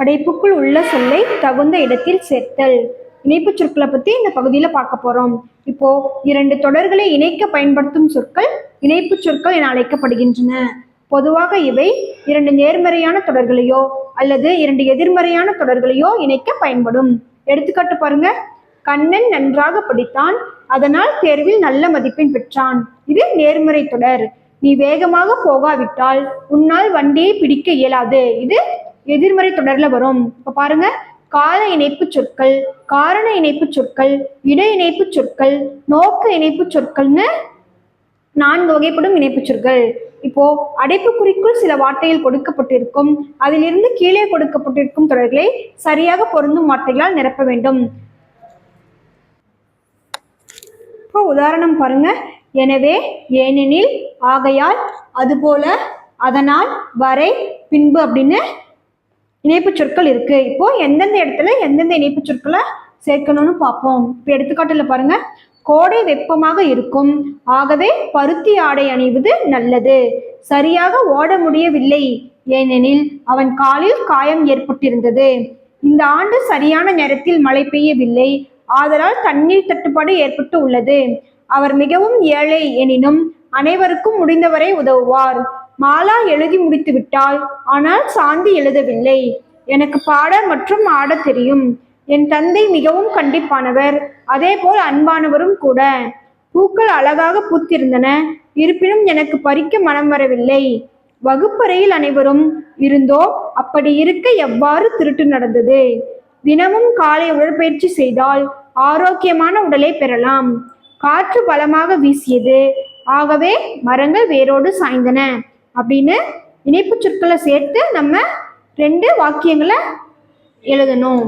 அடைப்புக்குள் உள்ள சொல்லை தகுந்த இடத்தில் சேர்த்தல். இணைப்புச் சொற்களை பற்றி இந்த பகுதியில் பார்க்க போகிறோம். இப்போ 2 தொடர்களை இணைக்க பயன்படுத்தும் சொற்கள் இணைப்புச் சொற்கள் என அழைக்கப்படுகின்றன. பொதுவாக இவை 2 நேர்மறையான தொடர்களையோ அல்லது 2 எதிர்மறையான தொடர்களையோ இணைக்க பயன்படும். எடுத்துக்காட்டு பாருங்க. கண்ணன் நன்றாக படித்தான், அதனால் தேர்வில் நல்ல மதிப்பெண் பெற்றான். இது நேர்மறை தொடர். நீ வேகமாக போகாவிட்டால் உன்னால் வண்டியை பிடிக்க இயலாது. இது எதிர்மறை தொடர்ல வரும். இப்ப பாருங்க, கால இணைப்பு சொற்கள், காரண இணைப்பு சொற்கள், இட இணைப்பு சொற்கள், நோக்க இணைப்பு சொற்கள்னு 4 வகைப்படும் இணைப்பு சொற்கள். இப்போ அடைப்புக்குறிக்குள் சில வார்த்தைகள் கொடுக்கப்பட்டிருக்கும். அதிலிருந்து கீழே கொடுக்கப்பட்டிருக்கும் தொடர்களை சரியாக பொருந்தும் வார்த்தைகளால் நிரப்ப வேண்டும். இப்போ உதாரணம் பாருங்க. எனவே, ஏனெனில், ஆகையால், அதுபோல, அதனால், வரை, பின்பு அப்படின்னு இணைப்பு சொற்கள் இருக்கு. இப்போ எந்தெந்த இடத்துல எந்தெந்த இணைப்பு சொற்களை சேர்க்கணும்னு பார்ப்போம். இப்போ எடுத்துக்காட்டுல பாருங்க. கோடை வெப்பமாக இருக்கும், ஆகவே பருத்தி ஆடை அணிவது நல்லது. சரியாக ஓட முடியவில்லை, ஏனெனில் அவன் காலில் காயம் ஏற்பட்டிருந்தது. இந்த ஆண்டு சரியான நேரத்தில் மழை பெய்யவில்லை, ஆதலால் தண்ணீர் தட்டுப்பாடு ஏற்பட்டு உள்ளது. அவர் மிகவும் ஏழை, எனினும் அனைவருக்கும் முடிந்தவரை உதவுவார். மாலா எழுதி முடித்து விட்டாள், ஆனால் சாந்தி எழுதவில்லை. எனக்கு பாட மற்றும் ஆட தெரியும். என் தந்தை மிகவும் கண்டிப்பானவர், அதேபோல் அன்பானவரும் கூட. பூக்கள் அழகாக பூத்திருந்தன, இருப்பினும் எனக்கு பறிக்க மனம் வரவில்லை. வகுப்பறையில் அனைவரும் இருந்தோ, அப்படி இருக்க எவ்வாறு திருட்டு நடந்தது? தினமும் காலை உடற்பயிற்சி செய்தால் ஆரோக்கியமான உடலை பெறலாம். காற்று பலமாக வீசியது, ஆகவே மரங்கள் வேரோடு சாய்ந்தன அப்படின்னு இணைப்பு சொற்களை சேர்த்து நம்ம 2 வாக்கியங்களை எழுதணும்.